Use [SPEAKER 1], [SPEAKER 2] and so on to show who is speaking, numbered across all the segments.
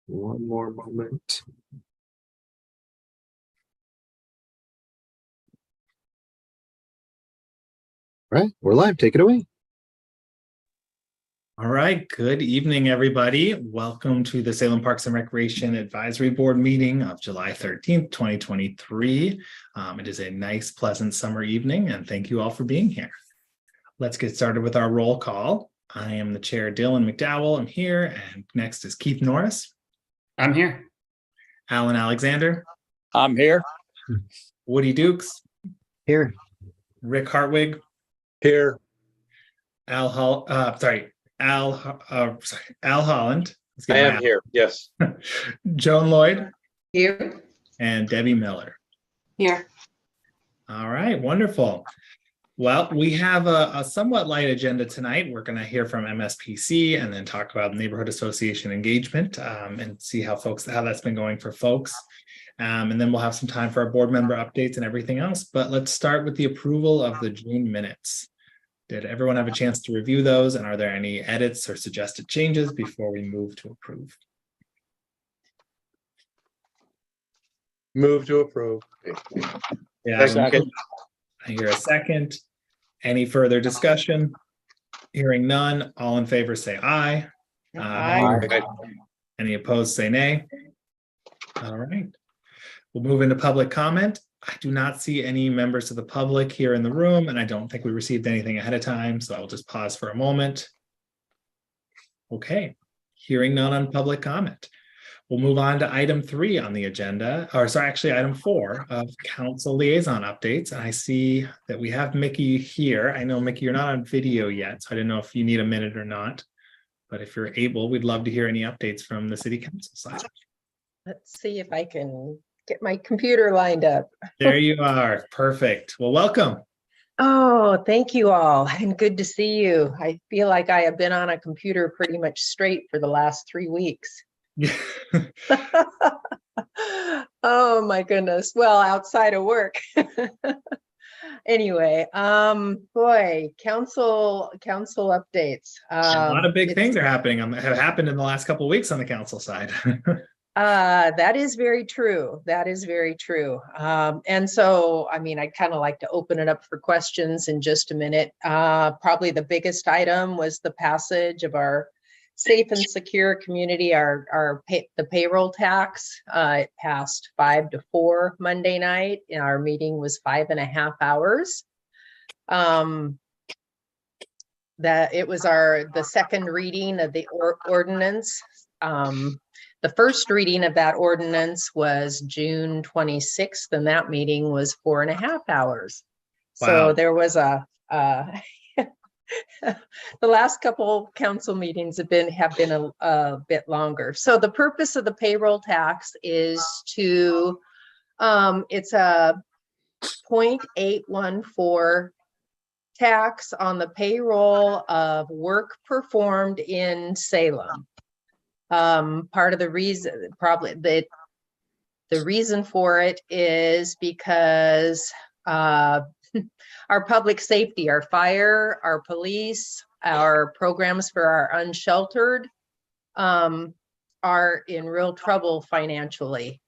[SPEAKER 1] One more moment. All right, we're live. Take it away.
[SPEAKER 2] All right, good evening, everybody. Welcome to the Salem Parks and Recreation Advisory Board meeting of July 13th, 2023. It is a nice, pleasant summer evening, and thank you all for being here. Let's get started with our roll call. I am the chair, Dylan McDowell. I'm here, and next is Keith Norris.
[SPEAKER 3] I'm here.
[SPEAKER 2] Alan Alexander.
[SPEAKER 4] I'm here.
[SPEAKER 2] Woody Dukes.
[SPEAKER 1] Here.
[SPEAKER 2] Rick Hartwig.
[SPEAKER 4] Here.
[SPEAKER 2] Al Holland.
[SPEAKER 4] I am here. Yes.
[SPEAKER 2] Joan Lloyd.
[SPEAKER 5] Here.
[SPEAKER 2] And Debbie Miller.
[SPEAKER 5] Here.
[SPEAKER 2] All right, wonderful. Well, we have a somewhat light agenda tonight. We're going to hear from MSPC and then talk about neighborhood association engagement and see how that's been going for folks. And then we'll have some time for our board member updates and everything else. But let's start with the approval of the June minutes. Did everyone have a chance to review those? And are there any edits or suggested changes before we move to approve?
[SPEAKER 4] Move to approve.
[SPEAKER 2] Yeah,
[SPEAKER 4] Second.
[SPEAKER 2] I hear a second. Any further discussion? Hearing none, all in favor say aye.
[SPEAKER 5] Aye.
[SPEAKER 2] Any opposed say nay. All right. We'll move into public comment. I do not see any members of the public here in the room, and I don't think we received anything ahead of time, so I'll just pause for a moment. Okay, hearing none on public comment. We'll move on to item 3 on the agenda, or sorry, actually item 4 of council liaison updates. And I see that we have Mickey here. I know, Mickey, you're not on video yet, so I didn't know if you need a minute or not. But if you're able, we'd love to hear any updates from the city council side.
[SPEAKER 5] Let's see if I can get my computer lined up.
[SPEAKER 2] There you are. Perfect. Well, welcome.
[SPEAKER 5] Oh, thank you all, and good to see you. I feel like I have been on a computer pretty much straight for the last 3 weeks. Oh my goodness. Well, outside of work. Anyway, boy, council updates.
[SPEAKER 2] A lot of big things are happening have happened in the last couple of weeks on the council side.
[SPEAKER 5] That is very true. That is very true. And so, I mean, I'd kind of like to open it up for questions in just a minute. Probably the biggest item was the passage of our safe and secure community, the payroll tax. It passed 5 to 4 Monday night. And our meeting was 5.5 hours. That it was the second reading of the ordinance. The first reading of that ordinance was June 26th, and that meeting was 4.5 hours. Wow. So there was the last couple council meetings have been a bit longer. So the purpose of the payroll tax is to, it's a 0.814 tax on the payroll of work performed in Salem. Part of the reason, probably the reason for it is because our public safety, our fire, our police, our programs for our unsheltered are in real trouble financially.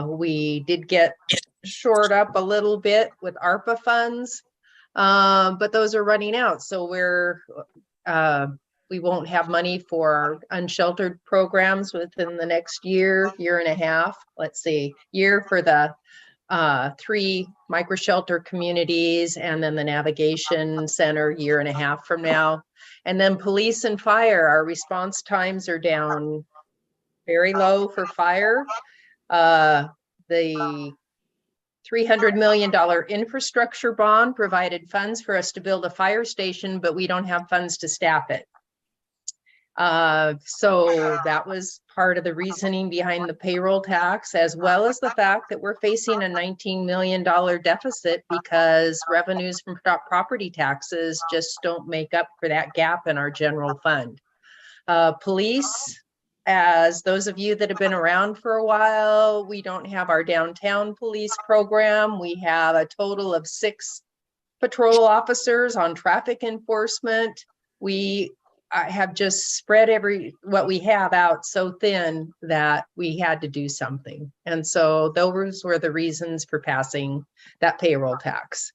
[SPEAKER 5] We did get shored up a little bit with ARPA funds, but those are running out. So we won't have money for our unsheltered programs within the next year and a half. Let's see, year for the 3 micro shelter communities, and then the navigation center 1.5 years from now. And then police and fire, our response times are down very low for fire. The $300 million infrastructure bond provided funds for us to build a fire station, but we don't have funds to staff it. So that was part of the reasoning behind the payroll tax, as well as the fact that we're facing a $19 million deficit because revenues from property taxes just don't make up for that gap in our general fund. Police, as those of you that have been around for a while, we don't have our downtown police program. We have a total of 6 patrol officers on traffic enforcement. We I have just spread what we have out so thin that we had to do something. And so those were the reasons for passing that payroll tax.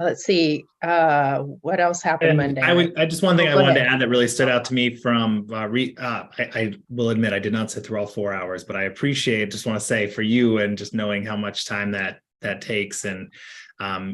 [SPEAKER 5] Let's see, what else happened
[SPEAKER 2] And
[SPEAKER 5] Monday?
[SPEAKER 2] I just one thing I
[SPEAKER 5] Go
[SPEAKER 2] wanted to
[SPEAKER 5] ahead.
[SPEAKER 2] add that really stood out to me from I will admit I did not sit through all 4 hours, but I appreciate, just want to say for you and just knowing how much time that takes, and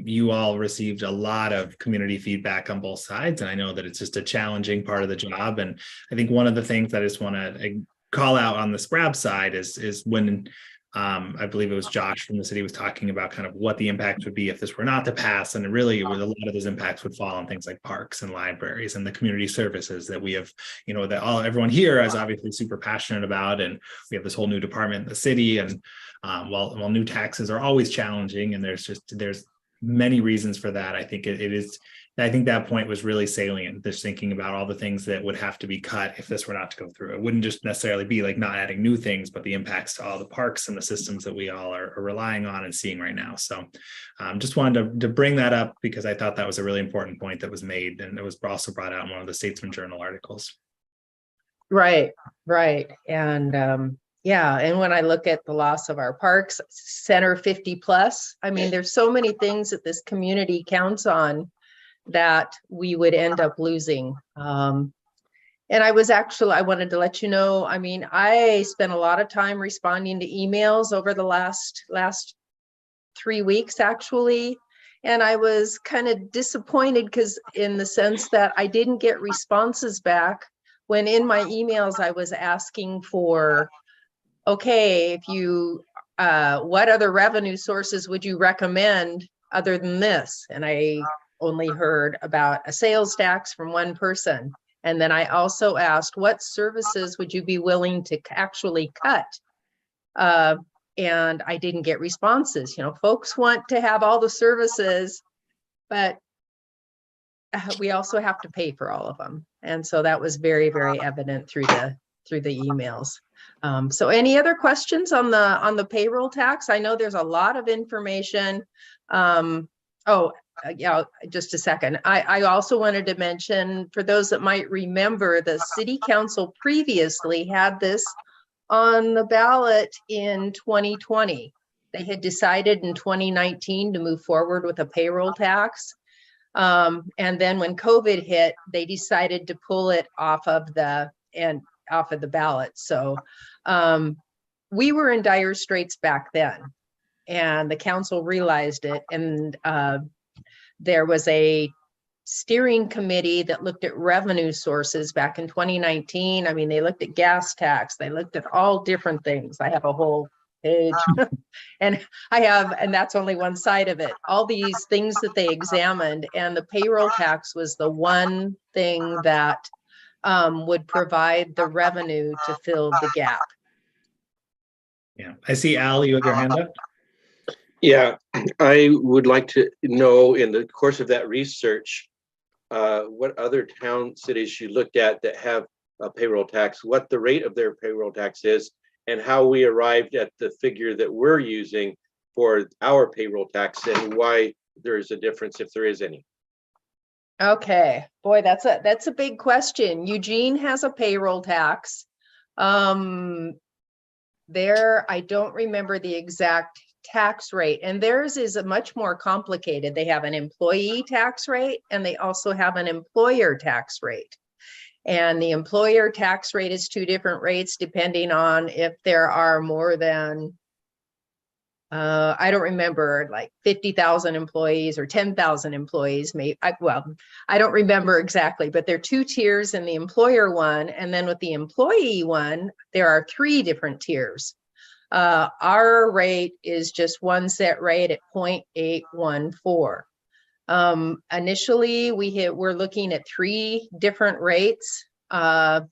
[SPEAKER 2] you all received a lot of community feedback on both sides, and I know that it's just a challenging part of the job. And I think one of the things that I just want to call out on the SPRAB side is when I believe it was Josh from the city was talking about kind of what the impact would be if this were not to pass. And really, a lot of those impacts would fall on things like parks and libraries and the community services that we have, that everyone here is obviously super passionate about. And we have this whole new department in the city. And while new taxes are always challenging, and there's many reasons for that, I think it is. I think that point was really salient. Just thinking about all the things that would have to be cut if this were not to go through. It wouldn't just necessarily be like not adding new things, but the impacts to all the parks and the systems that we all are relying on and seeing right now. So just wanted to bring that up because I thought that was a really important point that was made, and it was also brought out in one of the Statesman Journal articles.
[SPEAKER 5] Right. And yeah, and when I look at the loss of our parks center 50 plus, I mean, there's so many things that this community counts on that we would end up losing. And I wanted to let you know, I mean, I spent a lot of time responding to emails over the last 3 weeks, actually. And I was kind of disappointed because in the sense that I didn't get responses back when in my emails, I was asking for, okay, if you, what other revenue sources would you recommend other than this? And I only heard about a sales tax from one person. And then I also asked, what services would you be willing to actually cut? And I didn't get responses. Folks want to have all the services, but we also have to pay for all of them. And so that was very, very evident through the emails. So any other questions on the payroll tax? I know there's a lot of information. Yeah, just a second. I also wanted to mention, for those that might remember, the city council previously had this on the ballot in 2020. They had decided in 2019 to move forward with a payroll tax. And then when COVID hit, they decided to pull it off of the ballot. So we were in dire straits back then, and the council realized it. And there was a steering committee that looked at revenue sources back in 2019. I mean, they looked at gas tax, they looked at all different things. I have a whole page and that's only one side of it. All these things that they examined, and the payroll tax was the one thing that would provide the revenue to fill the gap.
[SPEAKER 2] Yeah, I see Al, you have your hand up.
[SPEAKER 4] Yeah, I would like to know, in the course of that research, what other cities you looked at that have a payroll tax, what the rate of their payroll tax is, and how we arrived at the figure that we're using for our payroll tax, and why there is a difference, if there is any.
[SPEAKER 5] Okay, boy, that's a big question. Eugene has a payroll tax. I don't remember the exact tax rate, and theirs is a much more complicated. They have an employee tax rate, and they also have an employer tax rate. And the employer tax rate is 2 different rates depending on if there are more than, I don't remember, like 50,000 employees or 10,000 employees. I don't remember exactly, but there are 2 tiers in the employer one. And then with the employee one, there are 3 different tiers. Our rate is just one set rate at 0.814. Initially, we're looking at 3 different rates, and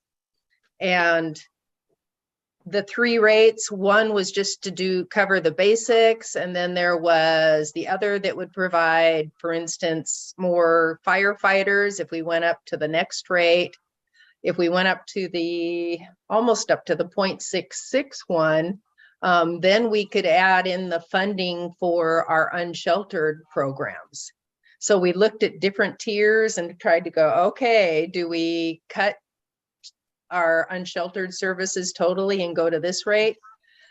[SPEAKER 5] the 3 rates, one was just to cover the basics, and then there was the other that would provide, for instance, more firefighters if we went up to the next rate. If we went up to almost up to the 0.661, then we could add in the funding for our unsheltered programs. So we looked at different tiers and tried to go, okay, do we cut our unsheltered services totally and go to this rate?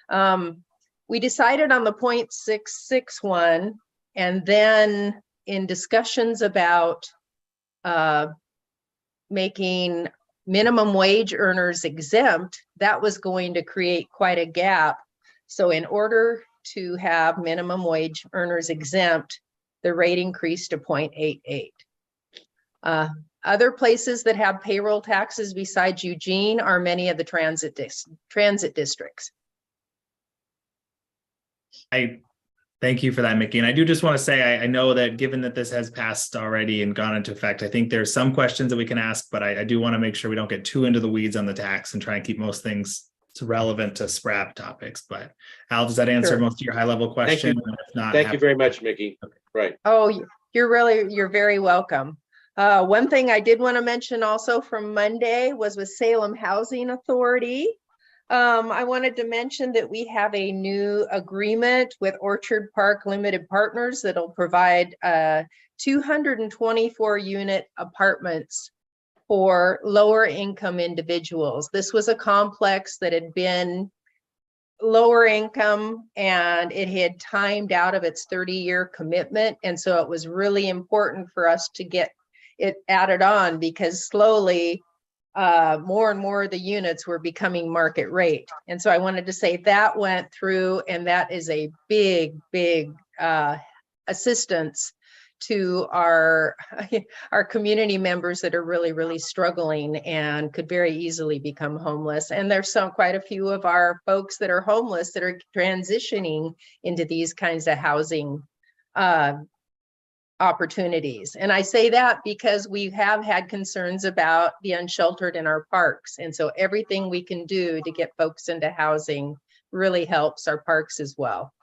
[SPEAKER 5] We decided on the 0.661, and then in discussions about making minimum wage earners exempt, that was going to create quite a gap. So in order to have minimum wage earners exempt, the rate increased to 0.88. Other places that have payroll taxes besides Eugene are many of the transit districts.
[SPEAKER 2] I thank you for that, Mickey. And I do just want to say, I know that given that this has passed already and gone into effect, I think there's some questions that we can ask, but I do want to make sure we don't get too into the weeds on the tax and try and keep most things relevant to SPRAP topics. But Al, does that answer
[SPEAKER 5] Sure.
[SPEAKER 2] most of your high level question? If not,
[SPEAKER 4] Thank you very much, Mickey.
[SPEAKER 2] Okay.
[SPEAKER 4] Right.
[SPEAKER 5] Oh, you're very welcome. One thing I did want to mention also from Monday was with Salem Housing Authority. I wanted to mention that we have a new agreement with Orchard Park Limited Partners that'll provide 224 unit apartments for lower income individuals. This was a complex that had been lower income and it had timed out of its 30-year commitment. And so it was really important for us to get it added on, because slowly more and more of the units were becoming market rate. And so I wanted to say that went through, and that is a big assistance to our community members that are really struggling and could very easily become homeless. And there's quite a few of our folks that are homeless that are transitioning into these kinds of housing opportunities. And I say that because we have had concerns about the unsheltered in our parks. And so everything we can do to get folks into housing really helps our parks as well.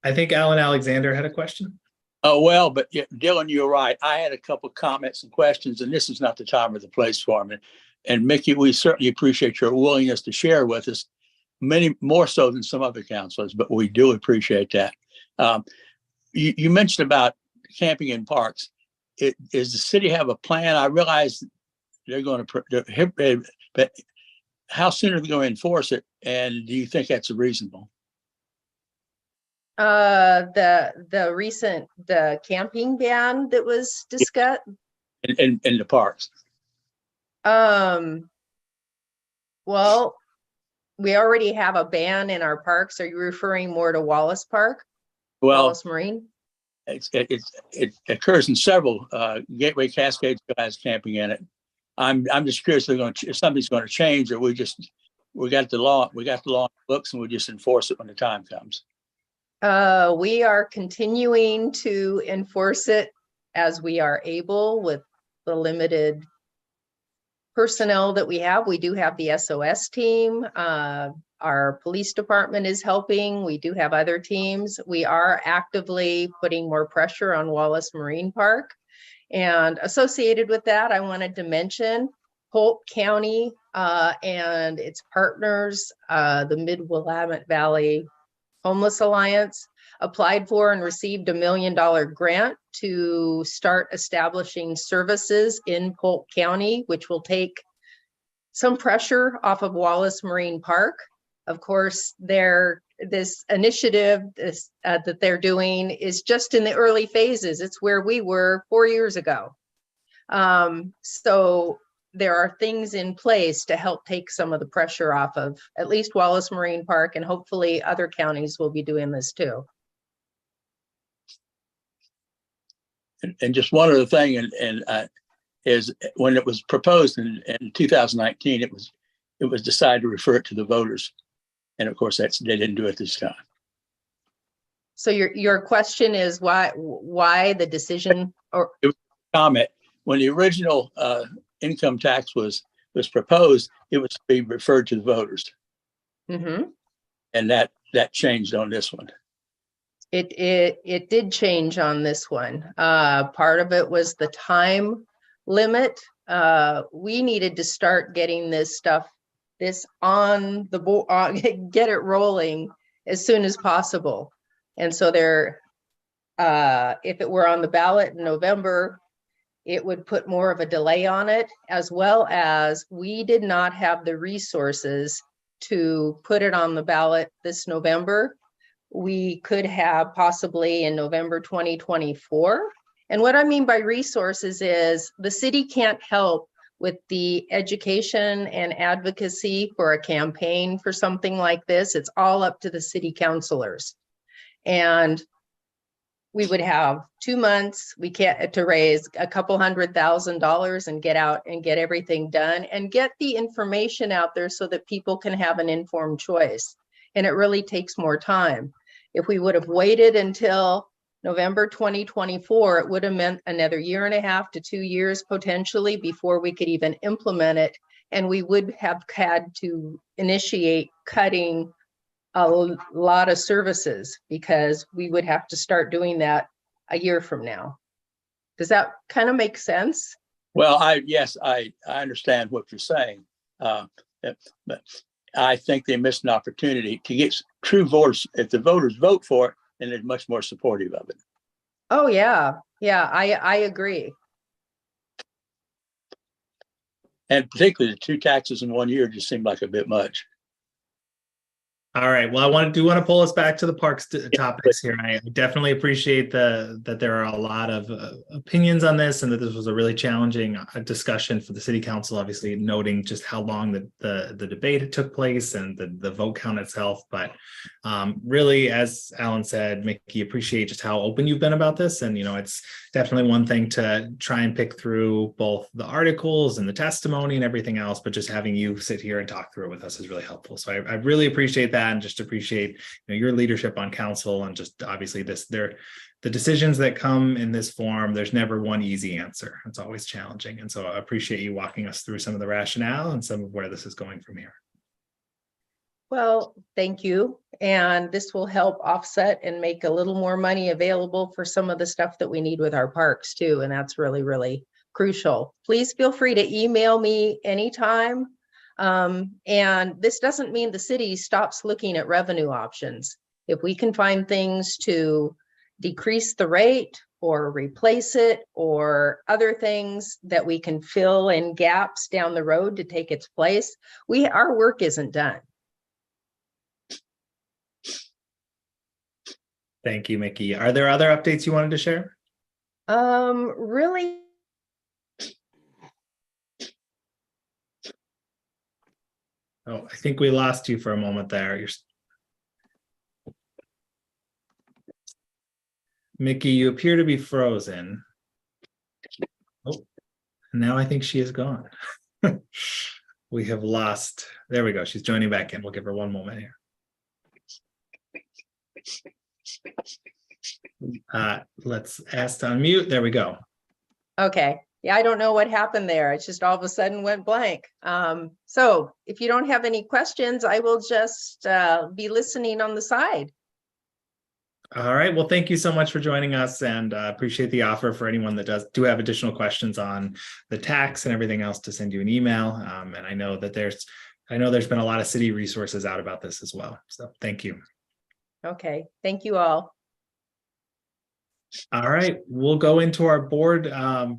[SPEAKER 2] I think Alan Alexander had a question.
[SPEAKER 3] Oh, well, but yeah, Dylan, you're right. I had a couple of comments and questions, and this is not the time or the place for them. And Mickey, we certainly appreciate your willingness to share with us, many more so than some other counselors, but we do appreciate that. You mentioned about camping in parks. Does the city have a plan? I realize they're going to, but how soon are they going to enforce it? And do you think that's reasonable?
[SPEAKER 5] The camping ban that was discussed
[SPEAKER 3] In the parks.
[SPEAKER 5] Well, we already have a ban in our parks. Are you referring more to Wallace Park?
[SPEAKER 3] Well,
[SPEAKER 5] Wallace Marine?
[SPEAKER 3] It occurs in several. Gateway Cascades has camping in it. I'm just curious if something's going to change, or we got the law in the books and we just enforce it when the time comes.
[SPEAKER 5] We are continuing to enforce it as we are able with the limited personnel that we have. We do have the SOS team. Our police department is helping. We do have other teams. We are actively putting more pressure on Wallace Marine Park. And associated with that, I wanted to mention Polk County and its partners, the Mid-Willamette Valley Homeless Alliance, applied for and received $1 million grant to start establishing services in Polk County, which will take some pressure off of Wallace Marine Park. Of course, this initiative that they're doing is just in the early phases. It's where we were 4 years ago. So there are things in place to help take some of the pressure off of at least Wallace Marine Park, and hopefully other counties will be doing this too.
[SPEAKER 3] And just one other thing, is when it was proposed in 2019, it was decided to refer it to the voters, and of course they didn't do it this time.
[SPEAKER 5] So your question is why the decision, or
[SPEAKER 3] it was a comment when the original income tax was proposed, it was to be referred to the voters.
[SPEAKER 5] Mm-hmm.
[SPEAKER 3] And that changed on this one.
[SPEAKER 5] It did change on this one. Part of it was the time limit. We needed to start getting this on the board, get it rolling as soon as possible. And so if it were on the ballot in November, it would put more of a delay on it, as well as we did not have the resources to put it on the ballot this November. We could have possibly in November 2024. And what I mean by resources is the city can't help with the education and advocacy for a campaign for something like this. It's all up to the city councilors. And we would have 2 months to raise a couple $100,000 and get out and get everything done and get the information out there so that people can have an informed choice. And it really takes more time. If we would have waited until November 2024, it would have meant another 1.5 to 2 years potentially before we could even implement it. And we would have had to initiate cutting a lot of services because we would have to start doing that a year from now. Does that kind of make sense?
[SPEAKER 3] Well, yes, I understand what you're saying. But I think they missed an opportunity to get true voters. If the voters vote for it, then they're much more supportive of it.
[SPEAKER 5] Oh, yeah. Yeah, I agree.
[SPEAKER 3] And particularly the 2 taxes in 1 year just seemed like a bit much.
[SPEAKER 2] All right. Well, I want to pull us back to the parks topics here. I definitely appreciate that there are a lot of opinions on this, and that this was a really challenging discussion for the city council. Obviously, noting just how long the debate took place and the vote count itself. But really, as Alan said, Mickey, appreciate just how open you've been about this. And it's definitely one thing to try and pick through both the articles and the testimony and everything else, but just having you sit here and talk through it with us is really helpful. So I really appreciate that, and just appreciate your leadership on council, and just obviously the decisions that come in this form. There's never one easy answer. It's always challenging. And so I appreciate you walking us through some of the rationale and some of where this is going from here.
[SPEAKER 5] Well, thank you. And this will help offset and make a little more money available for some of the stuff that we need with our parks too. And that's really, really crucial. Please feel free to email me anytime. And this doesn't mean the city stops looking at revenue options. If we can find things to decrease the rate or replace it, or other things that we can fill in gaps down the road to take its place, our work isn't done.
[SPEAKER 2] Thank you, Mickey. Are there other updates you wanted to share?
[SPEAKER 5] Really.
[SPEAKER 2] Oh, I think we lost you for a moment there. Mickey, you appear to be frozen. Oh, now I think she is gone. We have lost. There we go. She's joining back in. We'll give her one moment here. Let's ask to unmute. There we go.
[SPEAKER 5] Okay. Yeah, I don't know what happened there. It just all of a sudden went blank. So if you don't have any questions, I will just be listening on the side.
[SPEAKER 2] All right. Well, thank you so much for joining us, and appreciate the offer for anyone that do have additional questions on the tax and everything else to send you an email. And I know there's been a lot of city resources out about this as well. So thank you.
[SPEAKER 5] Okay. Thank you all.
[SPEAKER 2] All right, we'll go into our board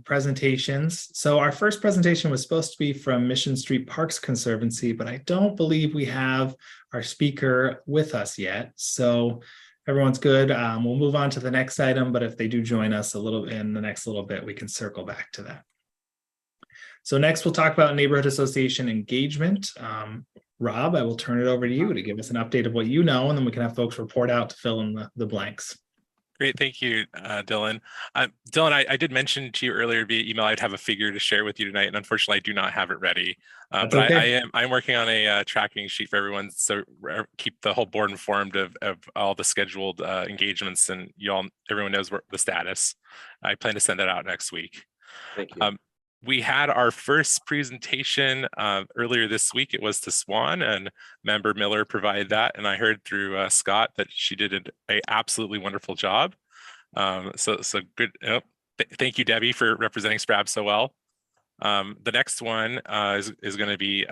[SPEAKER 2] presentations. So our first presentation was supposed to be from Mission Street Parks Conservancy, but I don't believe we have our speaker with us yet. So everyone's good. We'll move on to the next item, but if they do join us a little in the next little bit, we can circle back to that. So next we'll talk about neighborhood association engagement. Rob, I will turn it over to you to give us an update of what you know, and then we can have folks report out to fill in the blanks.
[SPEAKER 6] Great, thank you, Dylan. Dylan, I did mention to you earlier via email I'd have a figure to share with you tonight, and unfortunately I do not have it ready. But okay. I'm working on a tracking sheet for everyone, so keep the whole board informed of all the scheduled engagements, and everyone knows the status. I plan to send that out next week.
[SPEAKER 4] Thank you.
[SPEAKER 6] We had our first presentation earlier this week. It was to Swan, and Member Miller provided that. And I heard through Scott that she did an absolutely wonderful job. So good. Thank you, Debbie, for representing SPRAB so well. The next one is going to be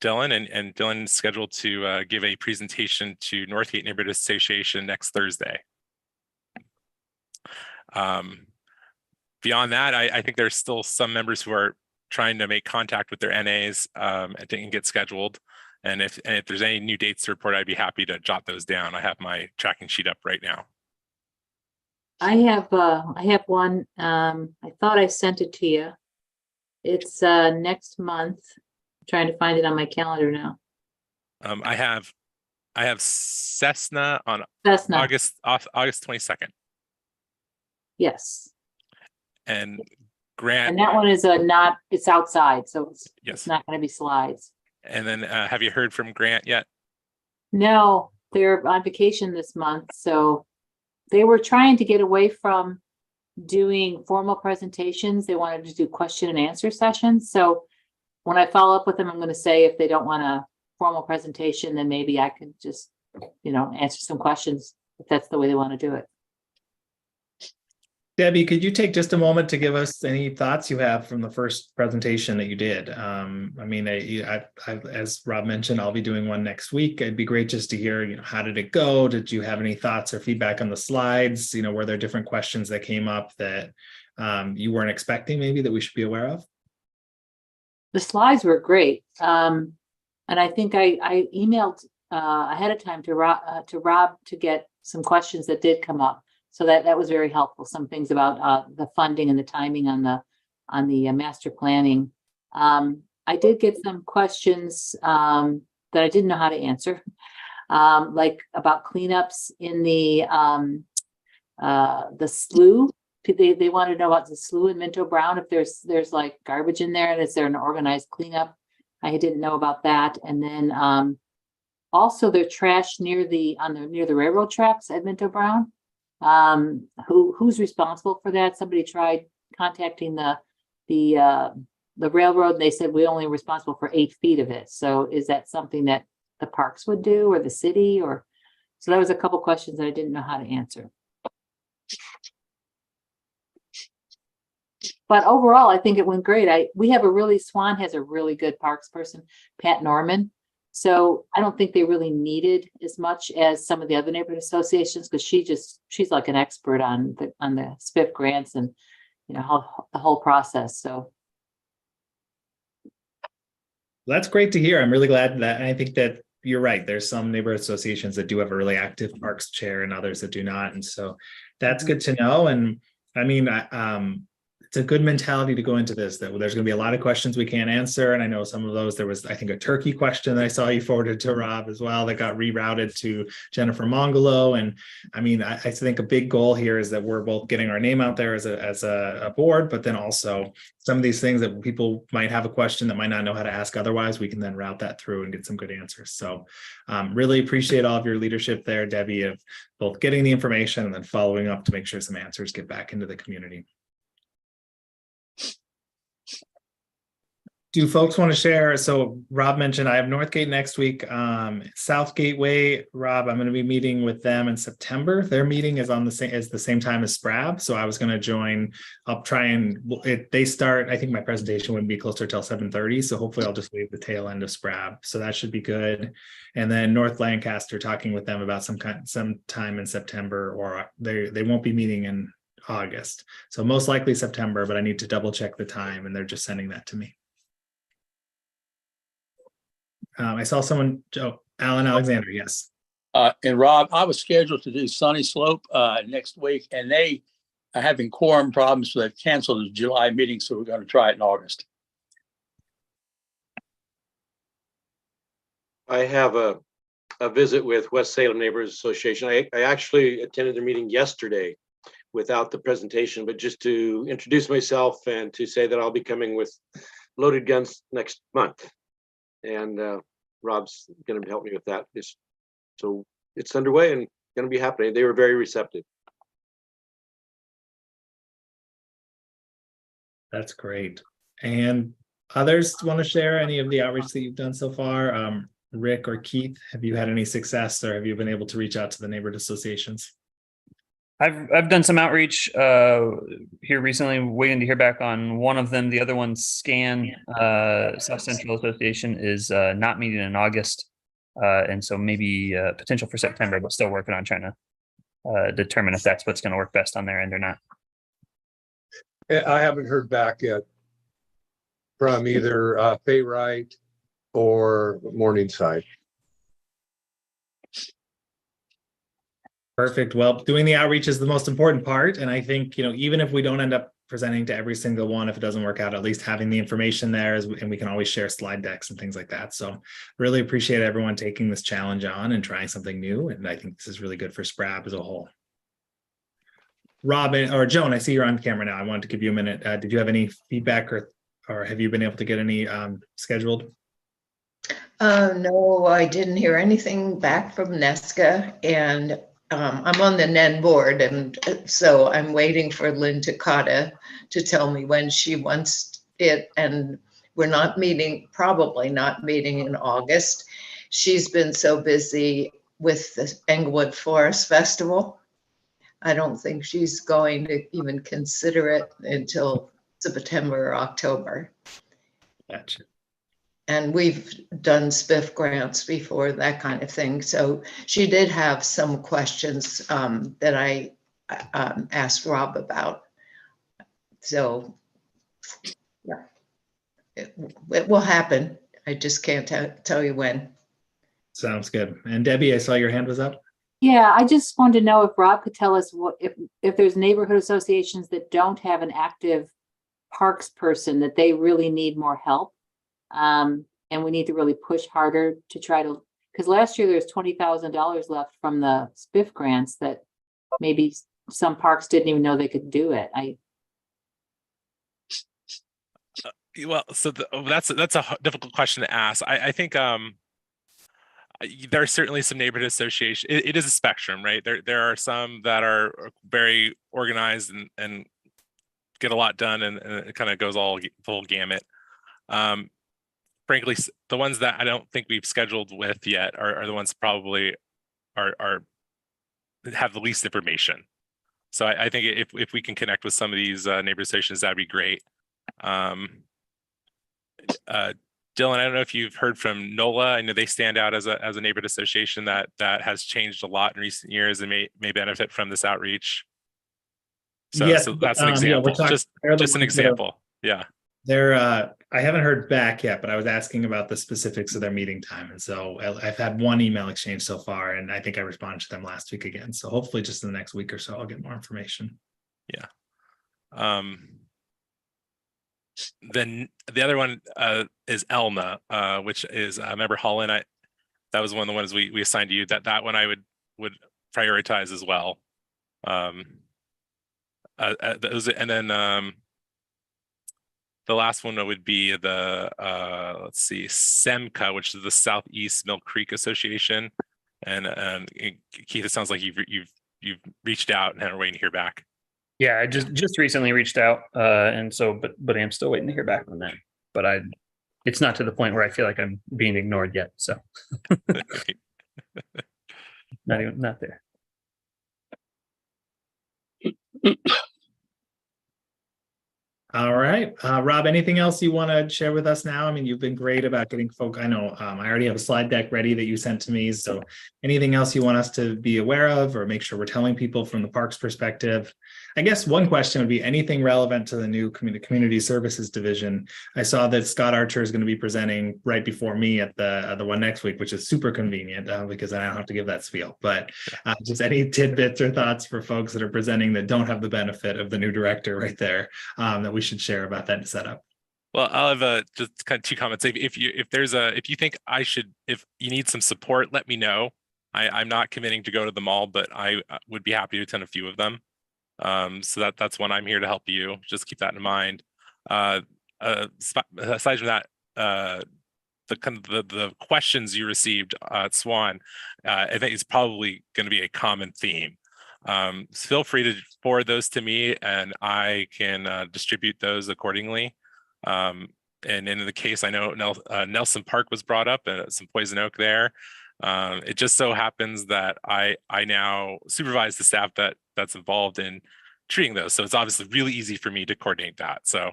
[SPEAKER 6] Dylan, and Dylan's scheduled to give a presentation to Northgate Neighborhood Association next Thursday. Beyond that, I think there's still some members who are trying to make contact with their NAs and get scheduled. And if there's any new dates to report, I'd be happy to jot those down. I have my tracking sheet up right now.
[SPEAKER 7] I have one. I thought I sent it to you. It's next month. I'm trying to find it on my calendar now.
[SPEAKER 6] I have Cessna on
[SPEAKER 7] Cessna.
[SPEAKER 6] August 22nd.
[SPEAKER 7] Yes.
[SPEAKER 6] And Grant.
[SPEAKER 7] And that one is it's outside, so it's not going to be slides.
[SPEAKER 6] And then have you heard from Grant yet?
[SPEAKER 7] No, they're on vacation this month. So they were trying to get away from doing formal presentations. They wanted to do question and answer sessions. So when I follow up with them, I'm going to say if they don't want a formal presentation, then maybe I could just, answer some questions if that's the way they want to do it.
[SPEAKER 2] Debbie, could you take just a moment to give us any thoughts you have from the first presentation that you did? As Rob mentioned, I'll be doing one next week. It'd be great just to hear, how did it go? Did you have any thoughts or feedback on the slides? Were there different questions that came up that you weren't expecting, maybe that we should be aware of?
[SPEAKER 7] The slides were great. And I think I emailed ahead of time to Rob to get some questions that did come up. So that was very helpful. Some things about the funding and the timing on the master planning. I did get some questions that I didn't know how to answer, like about cleanups in the slough. They wanted to know about the slough in Minto Brown, if there's like garbage in there, and is there an organized cleanup? I didn't know about that. And then also their trash near the railroad tracks at Minto Brown. Who's responsible for that? Somebody tried contacting the railroad, and they said we're only responsible for 8 feet of it. So is that something that the parks would do, or the city? Or so there was a couple questions that I didn't know how to answer. But overall, I think it went great. Swan has a really good parks person, Pat Norman. So I don't think they really needed as much as some of the other neighborhood associations, because she's like an expert on the SPIF grants and how the whole process. So
[SPEAKER 2] that's great to hear. I'm really glad that, and I think that you're right. There's some neighborhood associations that do have a really active parks chair and others that do not. And so that's good to know. And I mean, it's a good mentality to go into this, that there's going to be a lot of questions we can't answer. And I know some of those, there was, I think, a turkey question that I saw you forwarded to Rob as well that got rerouted to Jennifer Mongolo. And I mean, I think a big goal here is that we're both getting our name out there as a board, but then also some of these things that people might have a question that might not know how to ask otherwise, we can then route that through and get some good answers. So really appreciate all of your leadership there, Debbie, of both getting the information and then following up to make sure some answers get back into the community. Do folks want to share? So Rob mentioned I have Northgate next week. South Gateway, Rob, I'm going to be meeting with them in September. Their meeting is on the same time as SPRAB. So I was going to join. I'll try and they start. I think my presentation wouldn't be closer till 7:30. So hopefully I'll just leave the tail end of SPRAB. So that should be good. And then North Lancaster, talking with them about some time in September, or they won't be meeting in August. So most likely September, but I need to double check the time, and they're just sending that to me. I saw someone, Alan Alexander, yes.
[SPEAKER 3] And Rob, I was scheduled to do Sunny Slope next week, and they are having quorum problems, so they've canceled the July meeting, so we're going to try it in August.
[SPEAKER 4] I have a visit with West Salem Neighborhood Association. I actually attended their meeting yesterday without the presentation, but just to introduce myself and to say that I'll be coming with loaded guns next month. And Rob's going to help me with that. So it's underway and going to be happening. They were very receptive.
[SPEAKER 2] That's great. And others want to share any of the outreach that you've done so far? Rick or Keith, have you had any success, or have you been able to reach out to the neighborhood associations?
[SPEAKER 8] I've done some outreach here recently, waiting to hear back on one of them. The other one, SCAN, South Central Association, is not meeting in August. And so maybe potential for September, but still working on trying to determine if that's what's going to work best on their end or not.
[SPEAKER 9] I haven't heard back yet from either Fay Wright or Morningside.
[SPEAKER 2] Perfect. Well, doing the outreach is the most important part. And I think, even if we don't end up presenting to every single one, if it doesn't work out, at least having the information there and we can always share slide decks and things like that. So really appreciate everyone taking this challenge on and trying something new. And I think this is really good for SPRAB as a whole. Robin or Joan, I see you're on camera now. I wanted to give you a minute. Did you have any feedback or have you been able to get any scheduled?
[SPEAKER 5] No, I didn't hear anything back from Nesca, and I'm on the NEN board, and so I'm waiting for Lynn Takata to tell me when she wants it, and we're probably not meeting in August. She's been so busy with the Englewood Forest Festival. I don't think she's going to even consider it until September or October.
[SPEAKER 2] Gotcha.
[SPEAKER 5] And we've done SPIF grants before, that kind of thing. So she did have some questions that I asked Rob about. So yeah, it will happen. I just can't tell you when.
[SPEAKER 2] Sounds good. And Debbie, I saw your hand was up.
[SPEAKER 7] Yeah, I just wanted to know if Rob could tell us if there's neighborhood associations that don't have an active parks person, that they really need more help. And we need to really push harder to try to, because last year there's $20,000 left from the SPIF grants that maybe some parks didn't even know they could do it.
[SPEAKER 6] Well, so that's a difficult question to ask. I think there are certainly some neighborhood associations. It is a spectrum, right? There are some that are very organized and get a lot done, and it kind of goes the whole gamut. Frankly, the ones that I don't think we've scheduled with yet are the ones probably are have the least information. So I think if we can connect with some of these neighborhood associations, that'd be great. Dylan, I don't know if you've heard from NOLA. I know they stand out as a neighborhood association that has changed a lot in recent years and may benefit from this outreach. So,
[SPEAKER 2] yes,
[SPEAKER 6] so that's an example. Just an example. Yeah.
[SPEAKER 2] I haven't heard back yet, but I was asking about the specifics of their meeting time. And so I've had one email exchange so far, and I think I responded to them last week again. So hopefully just in the next week or so, I'll get more information.
[SPEAKER 6] Yeah. Then the other one is Elna, which is Member Holland. That was one of the ones we assigned to you. That one I would prioritize as well. And then the last one would be the let's see, SEMCA, which is the Southeast Mill Creek Association. And Keith, it sounds like you've reached out and are waiting to hear back.
[SPEAKER 8] Yeah, I just recently reached out, and so but I'm still waiting to hear back on that. But it's not to the point where I feel like I'm being ignored yet. So not there.
[SPEAKER 2] All right, Rob, anything else you want to share with us now? I mean, you've been great about getting folk. I know I already have a slide deck ready that you sent to me. So anything else you want us to be aware of or make sure we're telling people from the parks perspective? I guess one question would be anything relevant to the new community services division. I saw that Scott Archer is going to be presenting right before me at the one next week, which is super convenient because I don't have to give that spiel. But just any tidbits or thoughts for folks that are presenting that don't have the benefit of the new director right there that we should share about that setup.
[SPEAKER 6] Well, I'll have just kind of two comments. If you think if you need some support, let me know. I'm not committing to go to them all, but I would be happy to attend a few of them. So that's one I'm here to help you. Just keep that in mind. Aside from that, the questions you received at Swan, I think is probably going to be a common theme. Feel free to forward those to me and I can distribute those accordingly. And in the case, I know Nelson Park was brought up and some poison oak there. It just so happens that I now supervise the staff that's involved in treating those. So it's obviously really easy for me to coordinate that. So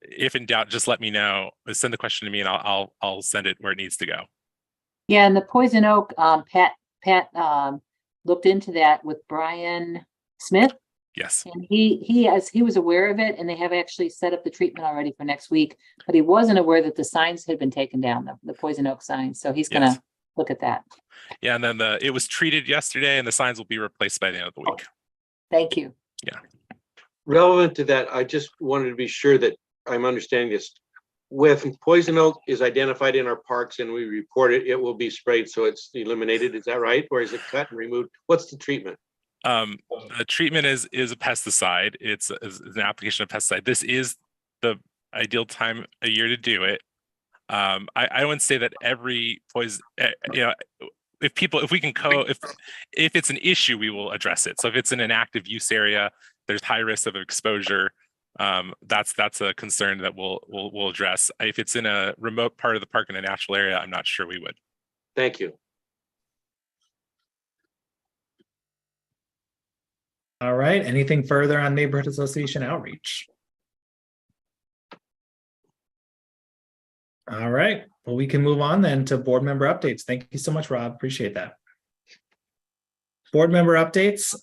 [SPEAKER 6] if in doubt, just let me know. Send the question to me and I'll send it where it needs to go.
[SPEAKER 7] Yeah, and the Poison Oak, Pat looked into that with Brian Smith.
[SPEAKER 6] Yes.
[SPEAKER 7] And he was aware of it, and they have actually set up the treatment already for next week, but he wasn't aware that the signs had been taken down, the Poison Oak signs. So he's gonna look at that.
[SPEAKER 6] Yeah, and then it was treated yesterday and the signs will be replaced by the end of the week.
[SPEAKER 7] Thank you.
[SPEAKER 6] Yeah.
[SPEAKER 4] Relevant to that, I just wanted to be sure that I'm understanding this. When poison oak is identified in our parks and we report it, it will be sprayed so it's eliminated. Is that right? Or is it cut and removed? What's the treatment?
[SPEAKER 6] The treatment is a pesticide. It's an application of pesticide. This is the ideal time of year to do it. I wouldn't say that every poison, if we can if it's an issue, we will address it. So if it's in an active use area, there's high risk of exposure. That's a concern that we'll address. If it's in a remote part of the park in a natural area, I'm not sure we would.
[SPEAKER 4] Thank you.
[SPEAKER 2] All right. Anything further on neighborhood association outreach? All right. Well, we can move on then to board member updates. Thank you so much, Rob. Appreciate that. Board member updates.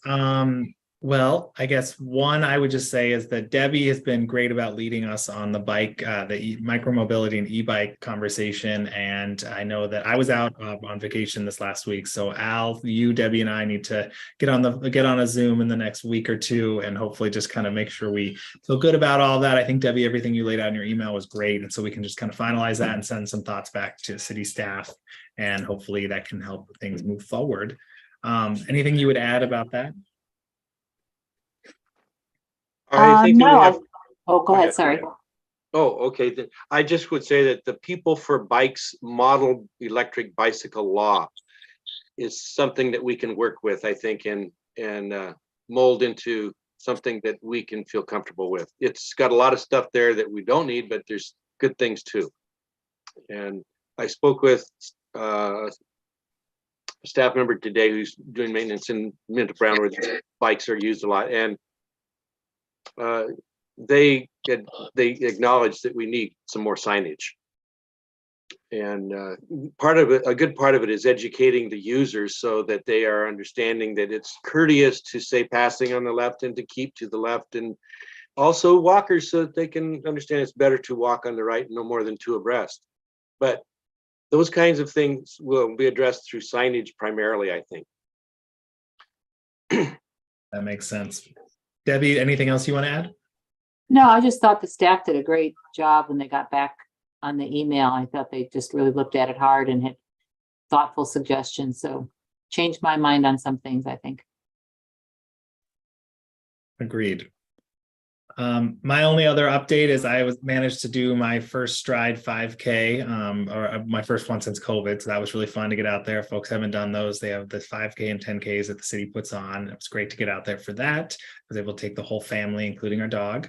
[SPEAKER 2] Well, I guess one I would just say is that Debbie has been great about leading us on the bike, the micromobility and e-bike conversation. And I know that I was out on vacation this last week. So Al, you, Debbie, and I need to get on a Zoom in the next week or two, and hopefully just kind of make sure we feel good about all that. I think, Debbie, everything you laid out in your email was great. And so we can just kind of finalize that and send some thoughts back to city staff. And hopefully that can help things move forward. Anything you would add about that?
[SPEAKER 4] I think
[SPEAKER 7] no. Go ahead. Sorry.
[SPEAKER 4] Oh, okay. I just would say that the People for Bikes model electric bicycle law is something that we can work with, I think, and mold into something that we can feel comfortable with. It's got a lot of stuff there that we don't need, but there's good things too. And I spoke with a staff member today who's doing maintenance in Minto Brown where the bikes are used a lot, and they acknowledge that we need some more signage, and part of it, a good part of it, is educating the users so that they are understanding that it's courteous to say passing on the left and to keep to the left, and also walkers so that they can understand it's better to walk on the right and no more than two abreast. But those kinds of things will be addressed through signage primarily, I think.
[SPEAKER 2] That makes sense. Debbie, anything else you want to add?
[SPEAKER 7] No, I just thought the staff did a great job when they got back on the email. I thought they just really looked at it hard and had thoughtful suggestions. So changed my mind on some things, I think.
[SPEAKER 2] Agreed. My only other update is I managed to do my first Stride 5K, or my first one since COVID. So that was really fun to get out there. Folks haven't done those. They have the 5K and 10Ks that the city puts on. It was great to get out there for that. I was able to take the whole family, including our dog.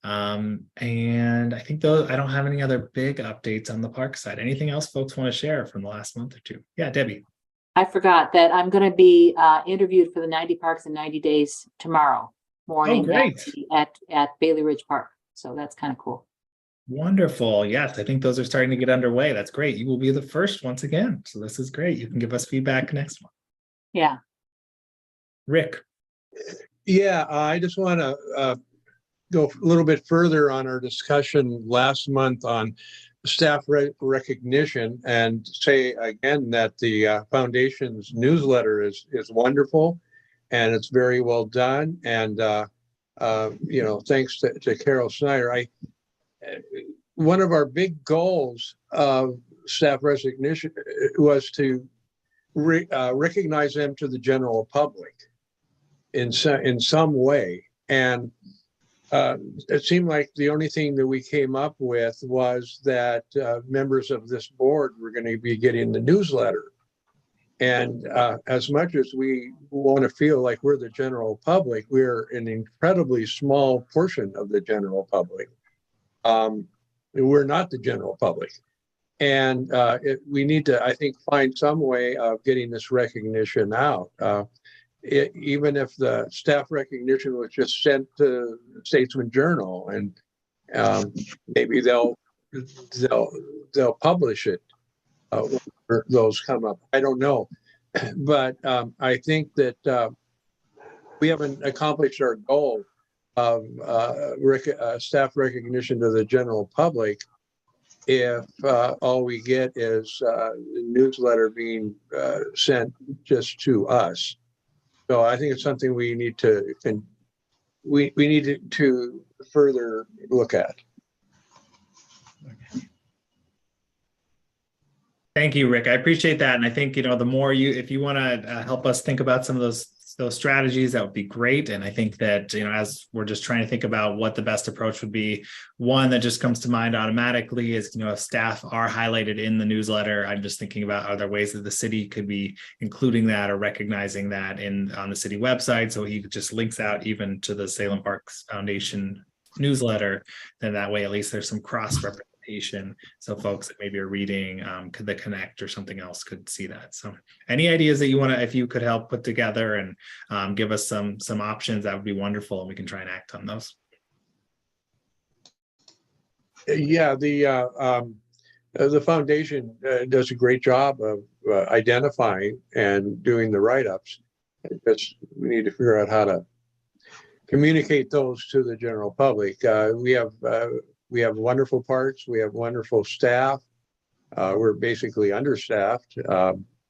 [SPEAKER 2] And I think I don't have any other big updates on the park side. Anything else folks want to share from the last month or two? Yeah, Debbie.
[SPEAKER 7] I forgot that I'm going to be interviewed for the 90 Parks in 90 Days tomorrow morning.
[SPEAKER 2] Oh, great.
[SPEAKER 7] at Bailey Ridge Park. So that's kind of cool.
[SPEAKER 2] Wonderful. Yes, I think those are starting to get underway. That's great. You will be the first once again. So this is great. You can give us feedback next month.
[SPEAKER 7] Yeah.
[SPEAKER 2] Rick.
[SPEAKER 9] Yeah, I just want to go a little bit further on our discussion last month on staff recognition, and say again that the foundation's newsletter is wonderful. And it's very well done. And, thanks to Carol Snyder. One of our big goals of staff recognition was to recognize them to the general public in some way. And it seemed like the only thing that we came up with was that members of this board were going to be getting the newsletter. And as much as we want to feel like we're the general public, we're an incredibly small portion of the general public. We're not the general public. And we need to, I think, find some way of getting this recognition out. Even if the staff recognition was just sent to Statesman Journal, and maybe they'll publish it when those come up. I don't know, but I think that we haven't accomplished our goal of staff recognition to the general public if all we get is the newsletter being sent just to us. So I think it's something we need to to further look at.
[SPEAKER 2] Thank you, Rick. I appreciate that. And I think, the more if you want to help us think about some of those strategies, that would be great. And I think that, as we're just trying to think about what the best approach would be, one that just comes to mind automatically is, if staff are highlighted in the newsletter, I'm just thinking about, are there ways that the city could be including that or recognizing that on the city website? So he just links out even to the Salem Parks Foundation newsletter. Then that way, at least there's some cross representation. So folks that maybe are reading the Connect or something else could see that. So any ideas that you want to, if you could help put together and give us some options, that would be wonderful. And we can try and act on those.
[SPEAKER 9] Yeah, the foundation does a great job of identifying and doing the write-ups. We need to figure out how to communicate those to the general public. We have wonderful parks. We have wonderful staff. We're basically understaffed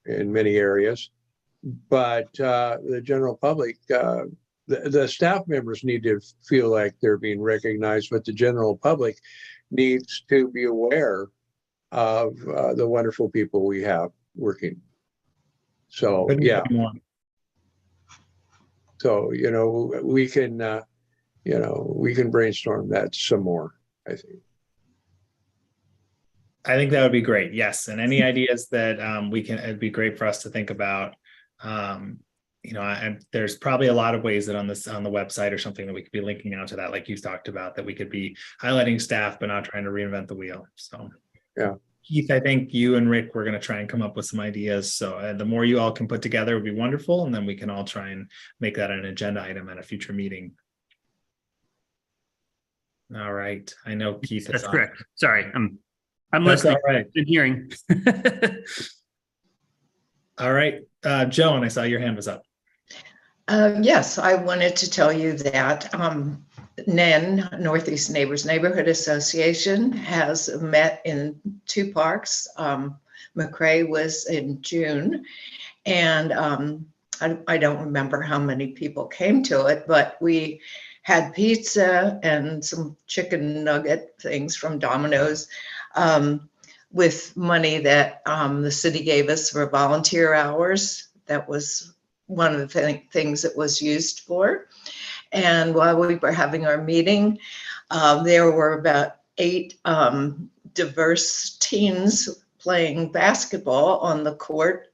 [SPEAKER 9] in many areas, but the general public, the staff members need to feel like they're being recognized, but the general public needs to be aware of the wonderful people we have working. So, yeah. So, we can, we can brainstorm that some more.
[SPEAKER 2] I think that would be great. Yes. And any ideas that it'd be great for us to think about. There's probably a lot of ways that on the website or something that we could be linking out to that, like you talked about, that we could be highlighting staff, but not trying to reinvent the wheel. So,
[SPEAKER 9] yeah.
[SPEAKER 2] Keith, I think you and Rick, we're going to try and come up with some ideas. So the more you all can put together would be wonderful. And then we can all try and make that an agenda item at a future meeting. All right. I know Keith is
[SPEAKER 8] That's
[SPEAKER 2] on.
[SPEAKER 8] correct. Sorry, I'm
[SPEAKER 2] That's
[SPEAKER 8] listening.
[SPEAKER 2] all right.
[SPEAKER 8] Been hearing.
[SPEAKER 2] All right. Joan, I saw your hand was up.
[SPEAKER 5] Yes, I wanted to tell you that NEN, Northeast Neighbors Neighborhood Association, has met in 2 parks. McRae was in June, and I don't remember how many people came to it, but we had pizza and some chicken nugget things from Domino's with money that the city gave us for volunteer hours. That was one of the things it was used for. And while we were having our meeting, there were about 8 diverse teens playing basketball on the court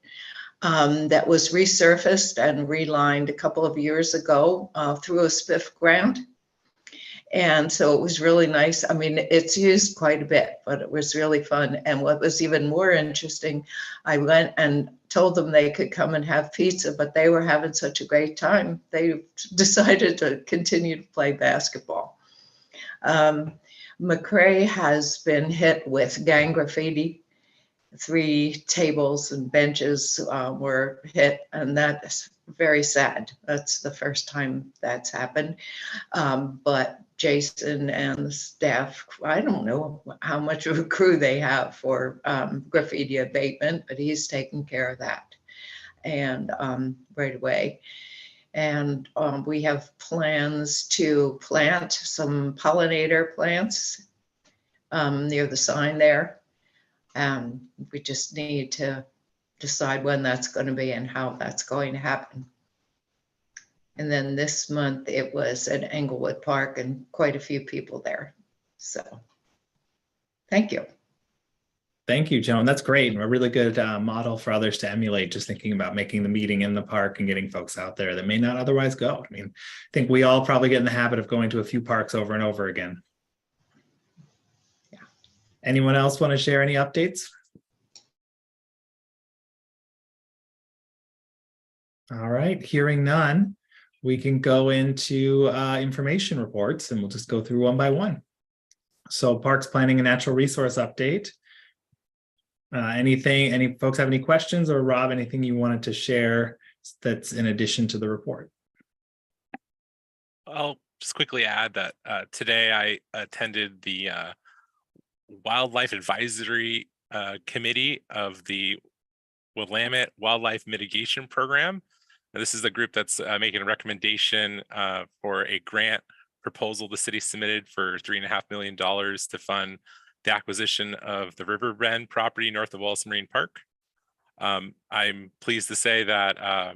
[SPEAKER 5] that was resurfaced and relined a couple of years ago through a SPIF grant. And so it was really nice. I mean, it's used quite a bit, but it was really fun. And what was even more interesting, I went and told them they could come and have pizza, but they were having such a great time. They decided to continue to play basketball. McRae has been hit with gang graffiti. 3 tables and benches were hit, and that's very sad. That's the first time that's happened. But Jason and the staff, I don't know how much of a crew they have for graffiti abatement, but he's taking care of that and right away. And we have plans to plant some pollinator plants near the sign there. We just need to decide when that's going to be and how that's going to happen. And then this month it was at Englewood Park and quite a few people there. So thank you.
[SPEAKER 2] Thank you, Joan. That's great. And a really good model for others to emulate, just thinking about making the meeting in the park and getting folks out there that may not otherwise go. I mean, I think we all probably get in the habit of going to a few parks over and over again. Anyone else want to share any updates? All right, hearing none, we can go into information reports and we'll just go through one by one. So Parks Planning and Natural Resource Update. Any folks have any questions, or Rob, anything you wanted to share that's in addition to the report?
[SPEAKER 6] I'll just quickly add that today I attended the Wildlife Advisory Committee of the Willamette Wildlife Mitigation Program. Now, this is the group that's making a recommendation for a grant proposal the city submitted for $3.5 million to fund the acquisition of the River Bend property north of Wallace Marine Park. I'm pleased to say that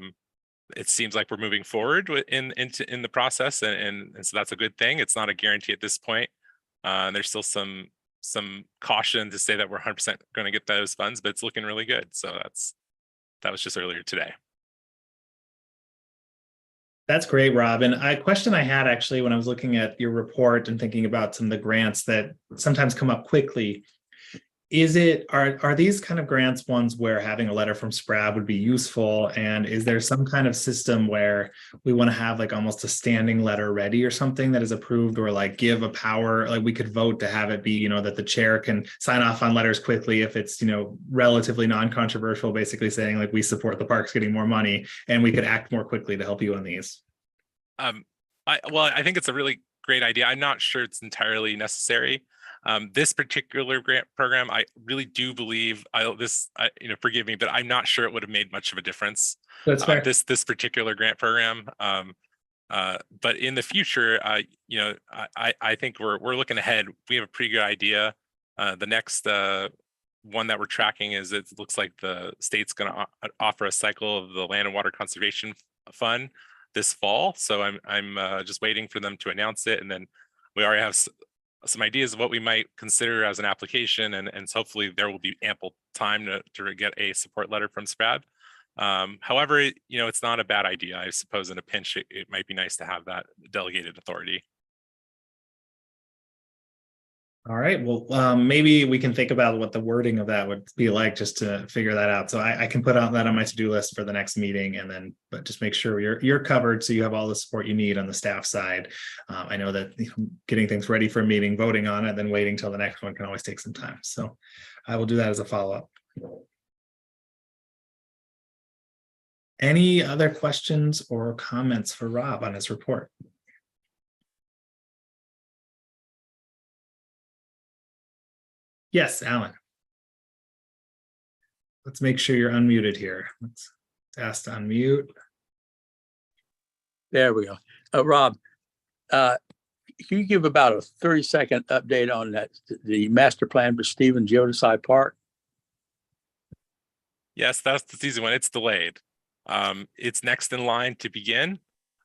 [SPEAKER 6] it seems like we're moving forward in the process, and so that's a good thing. It's not a guarantee at this point. There's still some caution to say that we're 100% going to get those funds, but it's looking really good. So that was just earlier today.
[SPEAKER 2] That's great, Rob. And a question I had actually when I was looking at your report and thinking about some of the grants that sometimes come up quickly, are these kind of grants ones where having a letter from SPRAB would be useful? And is there some kind of system where we want to have like almost a standing letter ready or something that is approved, or like give a power, like we could vote to have it be, that the chair can sign off on letters quickly if it's, relatively non-controversial, basically saying like we support the parks getting more money, and we could act more quickly to help you on these?
[SPEAKER 6] I think it's a really great idea. I'm not sure it's entirely necessary. This particular grant program, I really do believe forgive me, but I'm not sure it would have made much of a difference.
[SPEAKER 2] That's fair.
[SPEAKER 6] This particular grant program. But in the future, I think we're looking ahead. We have a pretty good idea. The next one that we're tracking is, it looks like the state's going to offer a cycle of the Land and Water Conservation Fund this fall. So I'm just waiting for them to announce it, and then we already have some ideas of what we might consider as an application, and so hopefully there will be ample time to get a support letter from SPRAB. However, it's not a bad idea. I suppose in a pinch, it might be nice to have that delegated authority.
[SPEAKER 2] All right, well, maybe we can think about what the wording of that would be like, just to figure that out. So I can put that on my to-do list for the next meeting, and then but just make sure you're covered, so you have all the support you need on the staff side. I know that getting things ready for a meeting, voting on it, then waiting till the next one can always take some time. So I will do that as a follow-up. Any other questions or comments for Rob on his report? Yes, Alan. Let's make sure you're unmuted here. Let's ask to unmute.
[SPEAKER 3] There we go. Rob, can you give about a 30-second update on the master plan for Stevens Geodeside Park?
[SPEAKER 6] Yes, that's the easy one. It's delayed. It's next in line to begin.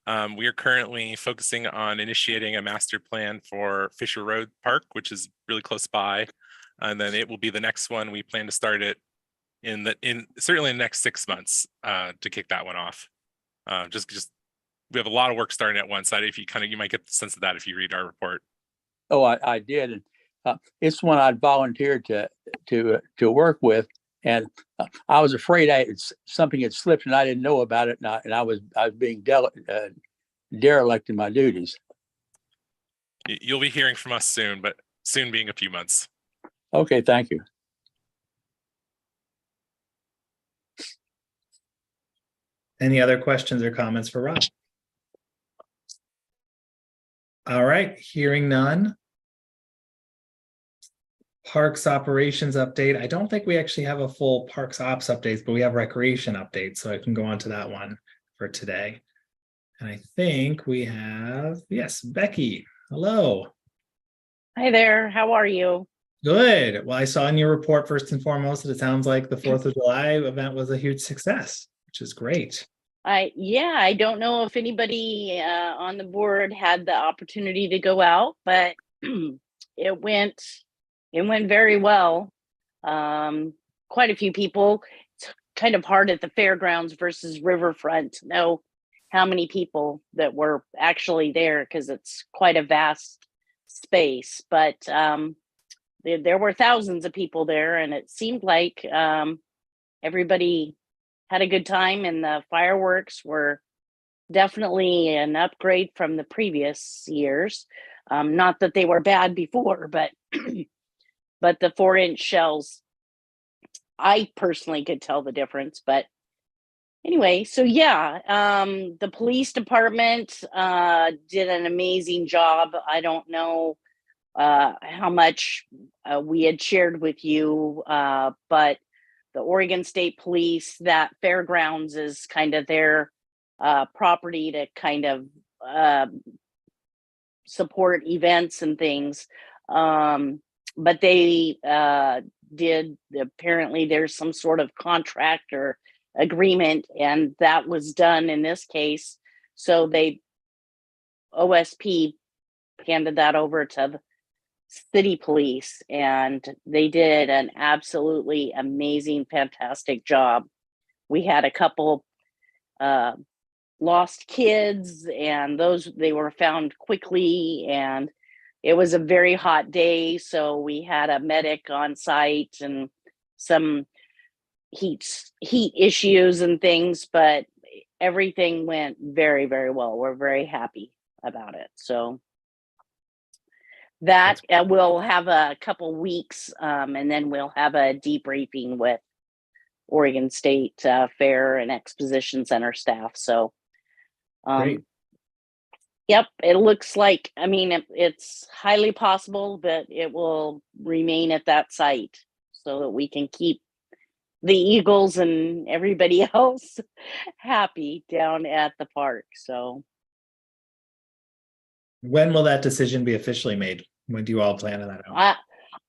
[SPEAKER 6] We are currently focusing on initiating a master plan for Fisher Road Park, which is really close by. And then it will be the next one. We plan to start it certainly in the next 6 months to kick that one off. Just we have a lot of work starting at once. If you might get the sense of that if you read our report.
[SPEAKER 3] Oh, I did. And it's one I'd volunteered to work with, and I was afraid something had slipped and I didn't know about it, and I was being derelict in my duties.
[SPEAKER 6] You'll be hearing from us soon, but soon being a few months.
[SPEAKER 3] Okay, thank you.
[SPEAKER 2] Any other questions or comments for Rob? All right, hearing none. Parks operations update. I don't think we actually have a full parks ops updates, but we have recreation updates, so I can go on to that one for today. And I think we have, yes, Becky. Hello.
[SPEAKER 10] Hi there. How are you?
[SPEAKER 2] Good. Well, I saw in your report, first and foremost, that it sounds like the 4th of July event was a huge success, which is great.
[SPEAKER 10] Yeah, I don't know if anybody on the board had the opportunity to go out, but it went very well. Quite a few people. It's kind of hard at the fairgrounds versus Riverfront to know how many people that were actually there, because it's quite a vast space. But there were thousands of people there, and it seemed like everybody had a good time, and the fireworks were definitely an upgrade from the previous years. Not that they were bad before, but but the 4-inch shells, I personally could tell the difference. But anyway, so yeah, the police department did an amazing job. I don't know how much we had shared with you, but the Oregon State Police, that fairgrounds is kind of their property to kind of support events and things. But they did, apparently there's some sort of contract or agreement, and that was done in this case. So OSP handed that over to the city police, and they did an absolutely amazing, fantastic job. We had a couple lost kids, and they were found quickly, and it was a very hot day, so we had a medic on site and some heat issues and things, but everything went very, very well. We're very happy about it. So that we'll have a couple weeks, and then we'll have a debriefing with Oregon State Fair and Exposition Center staff. So
[SPEAKER 2] Great.
[SPEAKER 10] yep, it looks like, I mean, it's highly possible that it will remain at that site so that we can keep the Eagles and everybody else happy down at the park. So
[SPEAKER 2] When will that decision be officially made? When do you all plan on that out?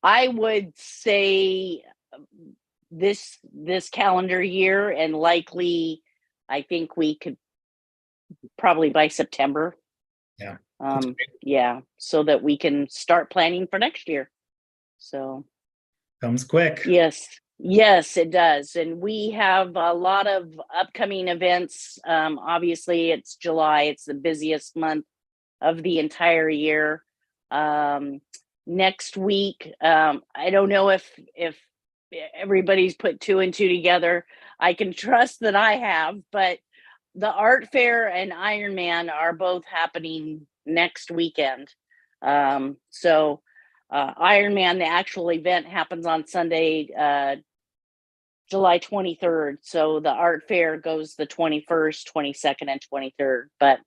[SPEAKER 10] I would say this calendar year, and likely I think we could probably by September.
[SPEAKER 2] Yeah.
[SPEAKER 10] Yeah, so that we can start planning for next year. So
[SPEAKER 2] Comes quick.
[SPEAKER 10] yes, it does. And we have a lot of upcoming events. Obviously it's July, it's the busiest month of the entire year. Next week, I don't know if everybody's put 2 and 2 together. I can trust that I have, but the art fair and Ironman are both happening next weekend. So Ironman, the actual event, happens on Sunday, July 23rd. So the art fair goes the 21st, 22nd, and 23rd. But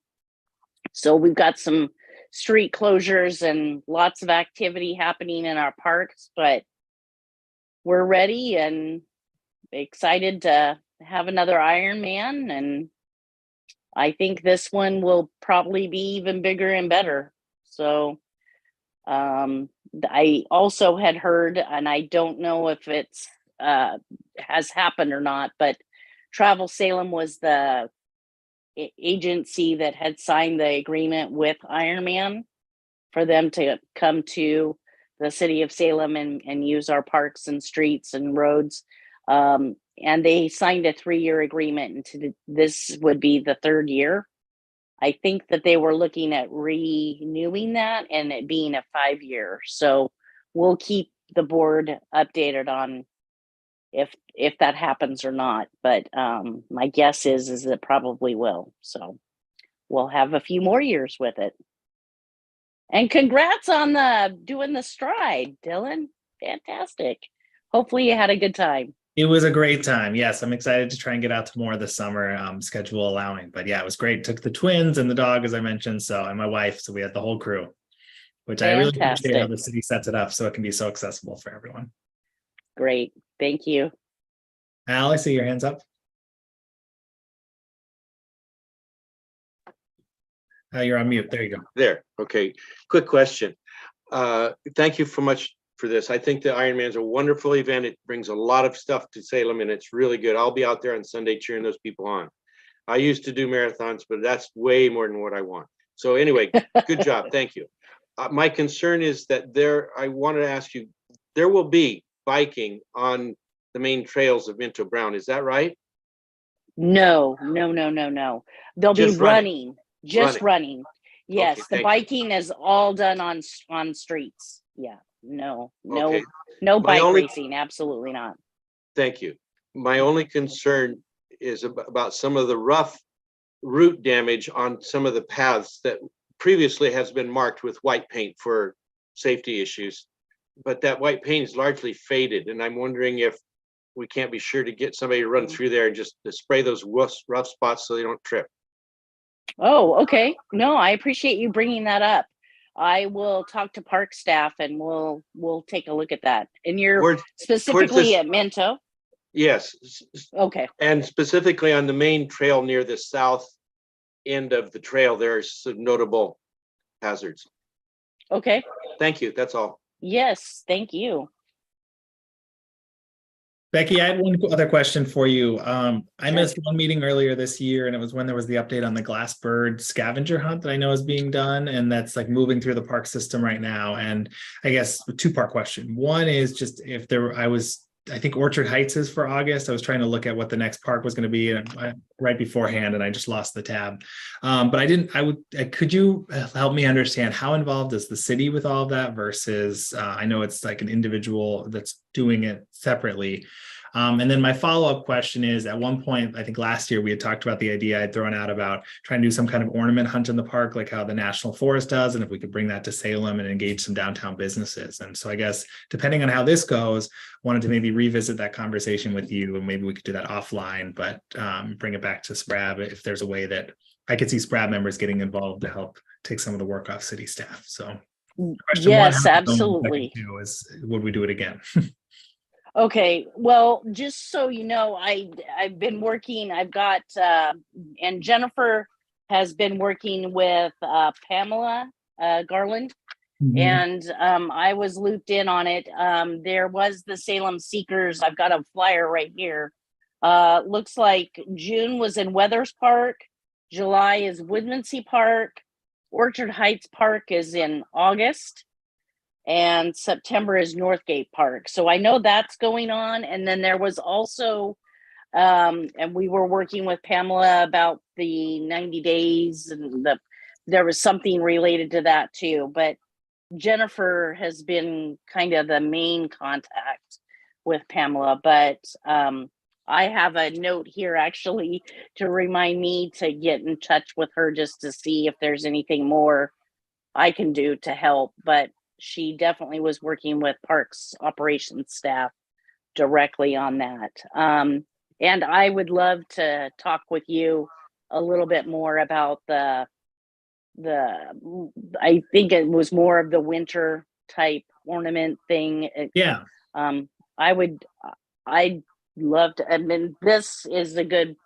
[SPEAKER 10] so we've got some street closures and lots of activity happening in our parks, but we're ready and excited to have another Ironman, and I think this one will probably be even bigger and better. So I also had heard, and I don't know if it's has happened or not, but Travel Salem was the agency that had signed the agreement with Ironman for them to come to the city of Salem and use our parks and streets and roads. And they signed a 3-year agreement, and this would be the 3rd year. I think that they were looking at renewing that and it being a 5-year. So we'll keep the board updated on if that happens or not. But my guess is it probably will. So we'll have a few more years with it. And congrats on doing the stride, Dylan. Fantastic. Hopefully you had a good time.
[SPEAKER 2] It was a great time. Yes, I'm excited to try and get out to more this summer, schedule allowing. But yeah, it was great. Took the twins and the dog, as I mentioned, and my wife. So we had the whole crew, which I really appreciate how the city sets it up so it can be so accessible for everyone.
[SPEAKER 10] Great. Thank you.
[SPEAKER 2] Al, I see your hands up. You're on mute. There you go.
[SPEAKER 4] There. Okay. Quick question. Thank you so much for this. I think the Ironman's a wonderful event. It brings a lot of stuff to Salem, and it's really good. I'll be out there on Sunday cheering those people on. I used to do marathons, but that's way more than what I want. So anyway, good job. Thank you. My concern is that I wanted to ask you, there will be biking on the main trails of Minto Brown. Is that right?
[SPEAKER 10] No. They'll be running. Just running. Yes,
[SPEAKER 4] Okay,
[SPEAKER 10] the biking is all done on streets. Yeah. no,
[SPEAKER 4] Okay.
[SPEAKER 10] no
[SPEAKER 4] My
[SPEAKER 10] bike
[SPEAKER 4] only-
[SPEAKER 10] racing, absolutely not.
[SPEAKER 4] Thank you. My only concern is about some of the rough root damage on some of the paths that previously has been marked with white paint for safety issues. But that white paint is largely faded, and I'm wondering if we can't be sure to get somebody to run through there and just to spray those rough spots so they don't trip.
[SPEAKER 10] Oh, okay. No, I appreciate you bringing that up. I will talk to park staff and we'll take a look at that. And you're
[SPEAKER 4] Towards
[SPEAKER 10] specifically
[SPEAKER 4] this-
[SPEAKER 10] at Minto?
[SPEAKER 4] Yes,
[SPEAKER 10] Okay,
[SPEAKER 4] and specifically on the main trail near the south end of the trail, there's some notable hazards.
[SPEAKER 10] okay.
[SPEAKER 4] Thank you. That's all.
[SPEAKER 10] Yes, thank you.
[SPEAKER 2] Becky, I had one other question for you. I missed one meeting earlier this year, and it was when there was the update on the glass bird scavenger hunt that I know is being done, and that's like moving through the park system right now. And I guess a two-part question. One is just if there, I think Orchard Heights is for August. I was trying to look at what the next park was going to be right beforehand, and I just lost the tab. But I didn't. Could you help me understand how involved is the city with all of that versus? I know it's like an individual that's doing it separately. And then my follow-up question is, at one point, I think last year we had talked about the idea I'd thrown out about trying to do some kind of ornament hunt in the park, like how the National Forest does, and if we could bring that to Salem and engage some downtown businesses. And so I guess depending on how this goes, wanted to maybe revisit that conversation with you, and maybe we could do that offline, but bring it back to SPRAB if there's a way that I could see SPRAB members getting involved to help take some of the work off city staff. So question one,
[SPEAKER 10] Yes,
[SPEAKER 2] how-
[SPEAKER 10] absolutely.
[SPEAKER 2] Question two is, would we do it again?
[SPEAKER 10] Okay, well, just so you know, I've been working, I've got and Jennifer has been working with Pamela Garland, and I was looped in on it. There was the Salem Seekers. I've got a flyer right here. Looks like June was in Weathers Park, July is Woodmansee Park, Orchard Heights Park is in August, and September is Northgate Park. So I know that's going on. And then there was also, and we were working with Pamela about the 90 days, and there was something related to that too. But Jennifer has been kind of the main contact with Pamela. But I have a note here actually to remind me to get in touch with her just to see if there's anything more I can do to help. But she definitely was working with parks operations staff directly on that. And I would love to talk with you a little bit more about I think it was more of the winter type ornament thing.
[SPEAKER 2] Yeah.
[SPEAKER 10] I'd love to, I mean, this is a good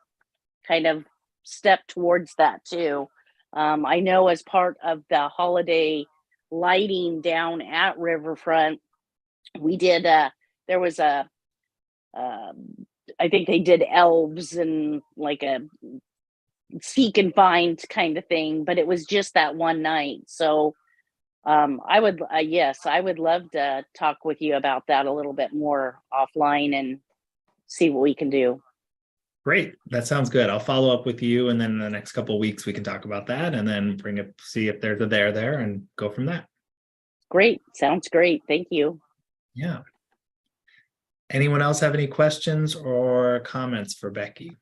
[SPEAKER 10] kind of step towards that too. I know as part of the holiday lighting down at Riverfront, we did there was I think they did elves and like a seek and find kind of thing, but it was just that one night. So I would yes, I would love to talk with you about that a little bit more offline and see what we can do.
[SPEAKER 2] Great. That sounds good. I'll follow up with you, and then in the next couple of weeks we can talk about that, and then see if there's a there and go from that.
[SPEAKER 10] Great. Sounds great. Thank you.
[SPEAKER 2] Yeah. Anyone else have any questions or comments for Becky?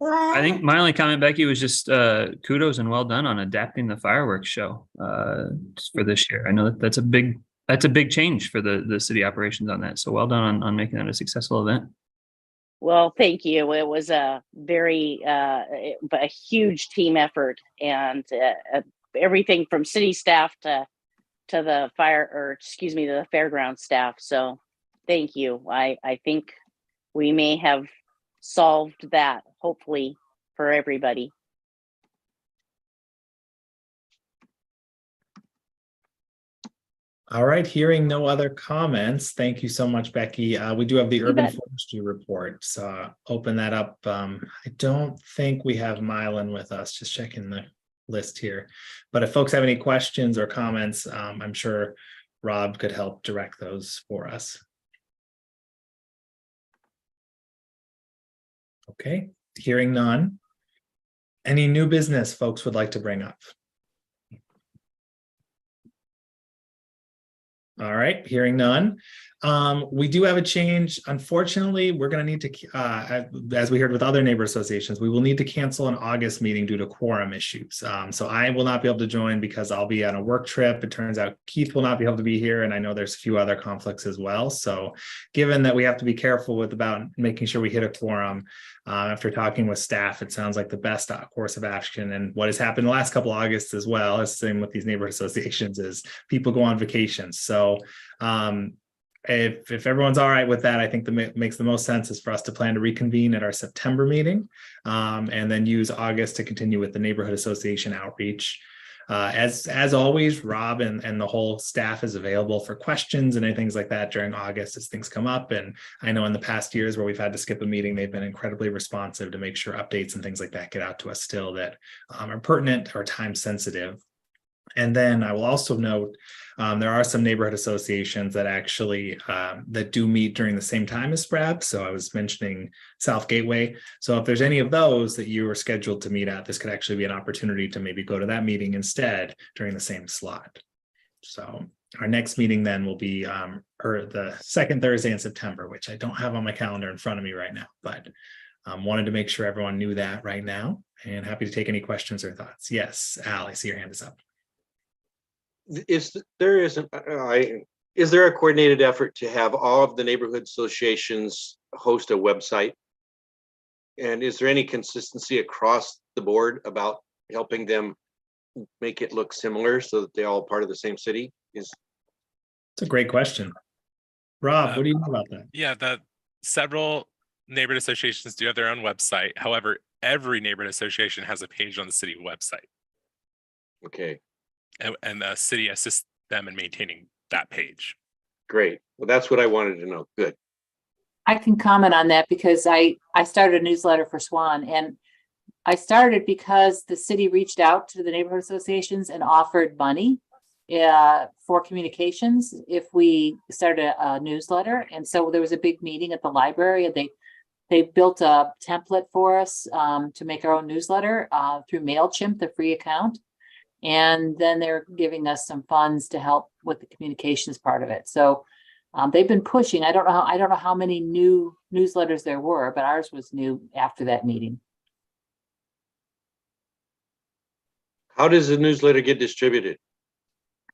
[SPEAKER 8] I think my only comment, Becky, was just kudos and well done on adapting the fireworks show for this year. I know that's a big change for the city operations on that. So well done on making that a successful event.
[SPEAKER 10] Well, thank you. It was a very a huge team effort, and everything from city staff to the the fairground staff. So thank you. I think we may have solved that, hopefully, for everybody.
[SPEAKER 2] All right, hearing no other comments, thank you so much, Becky. We do have the urban forestry report, so open that up. I don't think we have Mylan with us, just checking the list here. But if folks have any questions or comments, I'm sure Rob could help direct those for us. Okay, hearing none. Any new business folks would like to bring up? All right, hearing none. We do have a change. Unfortunately, we're going to need to, as we heard with other neighbor associations, we will need to cancel an August meeting due to quorum issues. So I will not be able to join because I'll be on a work trip. It turns out Keith will not be able to be here, and I know there's a few other conflicts as well. So given that we have to be careful about making sure we hit a quorum, after talking with staff, it sounds like the best course of action. And what has happened the last couple of Augusts as well, as same with these neighborhood associations, is people go on vacations. So if everyone's all right with that, I think makes the most sense is for us to plan to reconvene at our September meeting, and then use August to continue with the neighborhood association outreach. As always, Rob and the whole staff is available for questions and things like that during August as things come up. And I know in the past years where we've had to skip a meeting, they've been incredibly responsive to make sure updates and things like that get out to us still that are pertinent or time sensitive. And then I will also note there are some neighborhood associations that actually that do meet during the same time as SPRAB. So I was mentioning South Gateway. So if there's any of those that you are scheduled to meet at, this could actually be an opportunity to maybe go to that meeting instead during the same slot. So our next meeting then will be the second Thursday in September, which I don't have on my calendar in front of me right now, but wanted to make sure everyone knew that right now, and happy to take any questions or thoughts. Yes, Al, I see your hand is up.
[SPEAKER 4] Is there a coordinated effort to have all of the neighborhood associations host a website? And is there any consistency across the board about helping them make it look similar so that they're all part of the same city? It's
[SPEAKER 2] a great question. Rob, what do you know about that?
[SPEAKER 6] Yeah, several neighborhood associations do have their own website. However, every neighborhood association has a page on the city website.
[SPEAKER 4] Okay.
[SPEAKER 6] And the city assists them in maintaining that page.
[SPEAKER 4] Great. Well, that's what I wanted to know. Good.
[SPEAKER 7] I can comment on that because I started a newsletter for Swan, and I started because the city reached out to the neighborhood associations and offered money for communications if we started a newsletter. And so there was a big meeting at the library, and they built a template for us to make our own newsletter through MailChimp, the free account. And then they're giving us some funds to help with the communications part of it. So they've been pushing. I don't know how many new newsletters there were, but ours was new after that meeting.
[SPEAKER 4] How does the newsletter get distributed?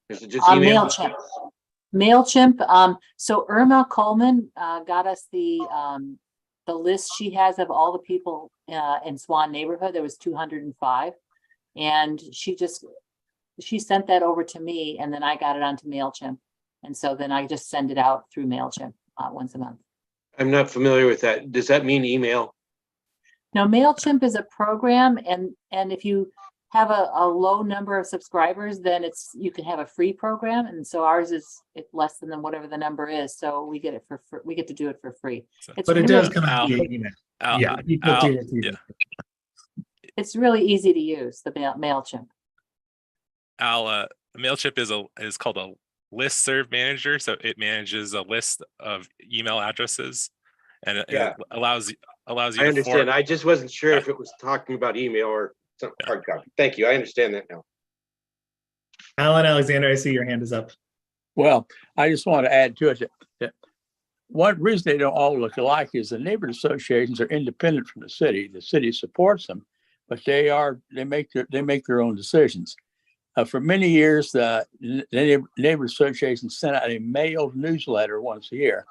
[SPEAKER 4] Is it just email?
[SPEAKER 7] MailChimp. So Irma Coleman got us the list she has of all the people in Swan neighborhood. There was 205. And she sent that over to me, and then I got it onto MailChimp. And so then I just send it out through MailChimp once a month.
[SPEAKER 4] I'm not familiar with that. Does that mean email?
[SPEAKER 7] No, MailChimp is a program, and if you have a low number of subscribers, then you can have a free program. And so ours is less than whatever the number is. So we get it for free. We get to do it for free.
[SPEAKER 2] But it does come out via email. Yeah.
[SPEAKER 7] It's really easy to use, the MailChimp.
[SPEAKER 6] Al, MailChimp is called a listserv manager. So it manages a list of email addresses, and it allows you
[SPEAKER 4] I understand. I just wasn't sure if it was talking about email or some hard copy. Thank you. I understand that now.
[SPEAKER 2] Alan Alexander, I see your hand is up.
[SPEAKER 3] Well, I just want to add to it that one reason they don't all look alike is the neighborhood associations are independent from the city. The city supports them, but they make their own decisions. For many years, the neighborhood association sent out a mailed newsletter once a year.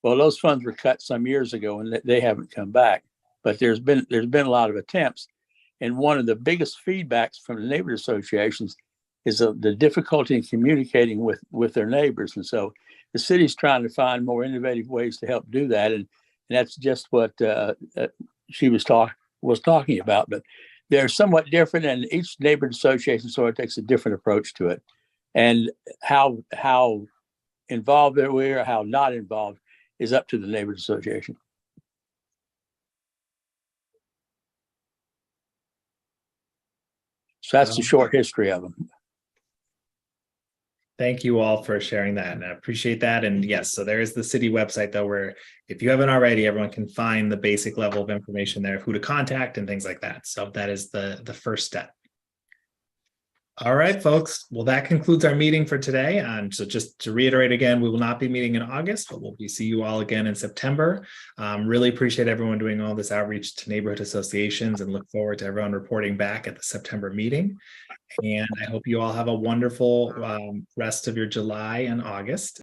[SPEAKER 3] Well, those funds were cut some years ago, and they haven't come back. But there's been a lot of attempts, and one of the biggest feedbacks from the neighborhood associations is the difficulty in communicating with their neighbors. And so the city's trying to find more innovative ways to help do that, and that's just what she was talking about. But they're somewhat different, and each neighborhood association sort of takes a different approach to it. And how involved we are, how not involved, is up to the neighborhood association. So that's the short history of them.
[SPEAKER 2] Thank you all for sharing that, and I appreciate that. And yes, so there is the city website though, where if you haven't already, everyone can find the basic level of information there, who to contact and things like that. So that is the first step. All right, folks. Well, that concludes our meeting for today. And so just to reiterate again, we will not be meeting in August, but we'll see you all again in September. Really appreciate everyone doing all this outreach to neighborhood associations and look forward to everyone reporting back at the September meeting. And I hope you all have a wonderful rest of your July and August.